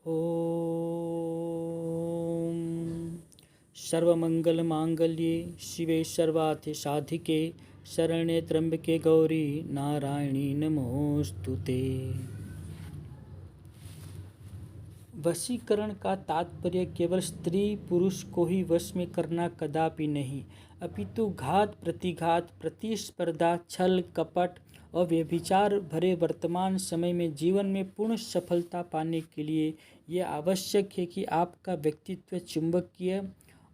ओम सर्वमंगलमांगल्ये शिवे सर्वार्थ साधिके शरण्ये त्र्यंबके गौरी नारायणी नमोस्तुते। वशीकरण का तात्पर्य केवल स्त्री पुरुष को ही वश में करना कदापि नहीं, अपितु घात प्रतिघात, प्रतिस्पर्धा, छल कपट और व्यभिचार भरे वर्तमान समय में जीवन में पूर्ण सफलता पाने के लिए यह आवश्यक है कि आपका व्यक्तित्व चुंबकीय,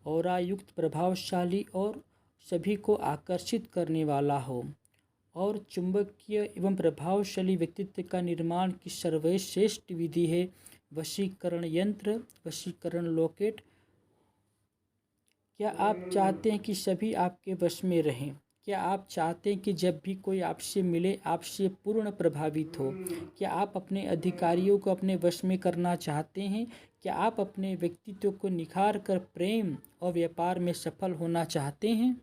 औरायुक्त, प्रभावशाली और सभी को आकर्षित करने वाला हो। और चुंबकीय एवं प्रभावशाली व्यक्तित्व का निर्माण की सर्वश्रेष्ठ विधि है वशीकरण यंत्र, वशीकरण लॉकेट। क्या आप चाहते हैं कि सभी आपके वश में रहें? क्या आप चाहते हैं कि जब भी कोई आपसे मिले आपसे पूर्ण प्रभावित हो? क्या आप अपने अधिकारियों को अपने वश में करना चाहते हैं? क्या आप अपने व्यक्तित्व को निखार कर प्रेम और व्यापार में सफल होना चाहते हैं?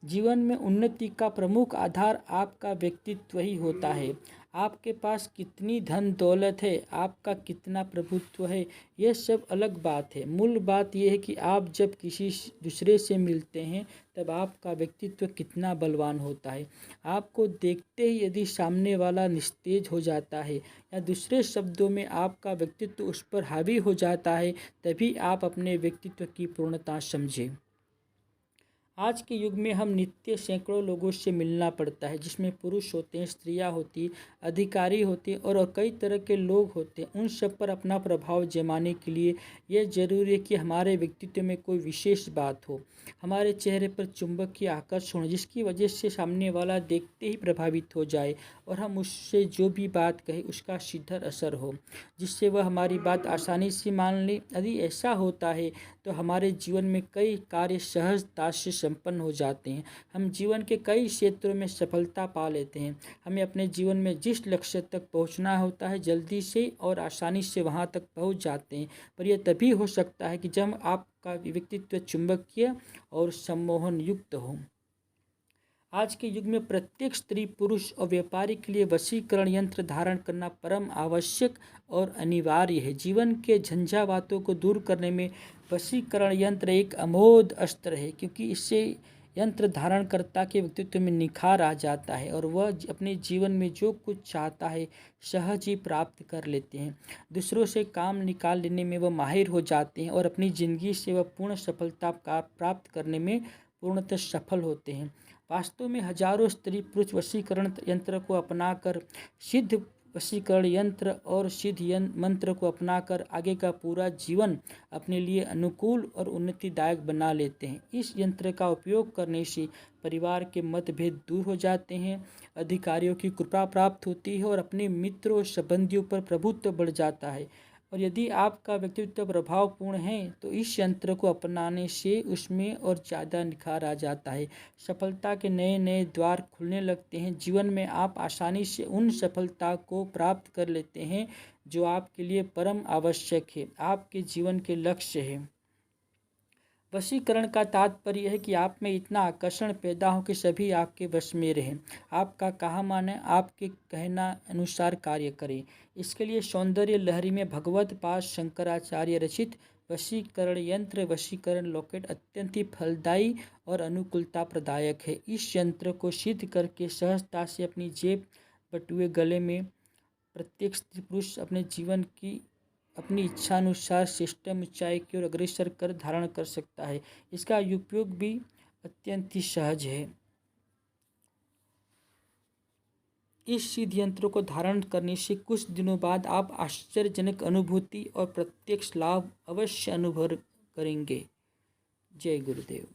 जीवन में उन्नति का प्रमुख आधार आपका व्यक्तित्व ही होता है। आपके पास कितनी धन दौलत है, आपका कितना प्रभुत्व है, यह सब अलग बात है। मूल बात यह है कि आप जब किसी दूसरे से मिलते हैं तब आपका व्यक्तित्व कितना बलवान होता है। आपको देखते ही यदि सामने वाला निस्तेज हो जाता है या दूसरे शब्दों में आपका व्यक्तित्व उस पर हावी हो जाता है, तभी आप अपने व्यक्तित्व की पूर्णता समझें। आज के युग में हम नित्य सैकड़ों लोगों से मिलना पड़ता है, जिसमें पुरुष होते हैं, स्त्रियां होती, अधिकारी होते और कई तरह के लोग होते हैं। उन सब पर अपना प्रभाव जमाने के लिए यह जरूरी है कि हमारे व्यक्तित्व में कोई विशेष बात हो, हमारे चेहरे पर चुंबकीय आकर्षण हो, जिसकी वजह से सामने वाला देखते ही प्रभावित हो जाए और हम उससे जो भी बात कहें उसका सीधा असर हो, जिससे वह हमारी बात आसानी से मान ले। यदि ऐसा होता है तो हमारे जीवन में कई कार्य सहजता से संपन्न हो जाते हैं। हम जीवन के कई क्षेत्रों में सफलता पा लेते हैं। हमें अपने जीवन में जिस लक्ष्य तक पहुंचना होता है जल्दी से और आसानी से वहां तक पहुंच जाते हैं, पर यह तभी हो सकता है कि जब आपका व्यक्तित्व चुंबकीय और सम्मोहन युक्त हो। आज के युग में प्रत्येक स्त्री, पुरुष और व्यापारी के लिए वशीकरण यंत्र धारण करना परम आवश्यक और अनिवार्य है। जीवन के झंझावातों को दूर करने में वशीकरण यंत्र एक अमोघ अस्त्र है, क्योंकि इससे यंत्र धारणकर्ता के व्यक्तित्व में निखार आ जाता है और वह अपने जीवन में जो कुछ चाहता है सहज ही प्राप्त कर लेते हैं। दूसरों से काम निकाल लेने में वह माहिर हो जाते हैं और अपनी जिंदगी से वह पूर्ण सफलता प्राप्त करने में पूर्णतः सफल होते हैं। वास्तव में हजारों स्त्री पुरुष वशीकरण यंत्र को अपनाकर, सिद्ध वशीकरण यंत्र और सिद्ध मंत्र को अपनाकर आगे का पूरा जीवन अपने लिए अनुकूल और उन्नतिदायक बना लेते हैं। इस यंत्र का उपयोग करने से परिवार के मतभेद दूर हो जाते हैं, अधिकारियों की कृपा प्राप्त होती है और अपने मित्रों और संबंधियों पर प्रभुत्व बढ़ जाता है। और यदि आपका व्यक्तित्व प्रभावपूर्ण है तो इस यंत्र को अपनाने से उसमें और ज़्यादा निखार आ जाता है। सफलता के नए नए द्वार खुलने लगते हैं। जीवन में आप आसानी से उन सफलता को प्राप्त कर लेते हैं जो आपके लिए परम आवश्यक है, आपके जीवन के लक्ष्य है। वशीकरण का तात्पर्य है कि आप में इतना आकर्षण पैदा हो कि सभी आपके वश में रहें, आपका कहा माने, आपके कहना अनुसार कार्य करें। इसके लिए सौंदर्य लहरी में भगवत पाद शंकराचार्य रचित वशीकरण यंत्र, वशीकरण लॉकेट अत्यंत ही फलदायी और अनुकूलता प्रदायक है। इस यंत्र को सिद्ध करके सहजता से अपनी जेब बटुए गले में प्रत्येक स्त्री पुरुष अपने जीवन की अपनी इच्छानुसार सिस्टम ऊंचाई की ओर अग्रसर कर धारण कर सकता है। इसका उपयोग भी अत्यंत ही सहज है। इस सिद्ध यंत्र को धारण करने से कुछ दिनों बाद आप आश्चर्यजनक अनुभूति और प्रत्यक्ष लाभ अवश्य अनुभव करेंगे। जय गुरुदेव।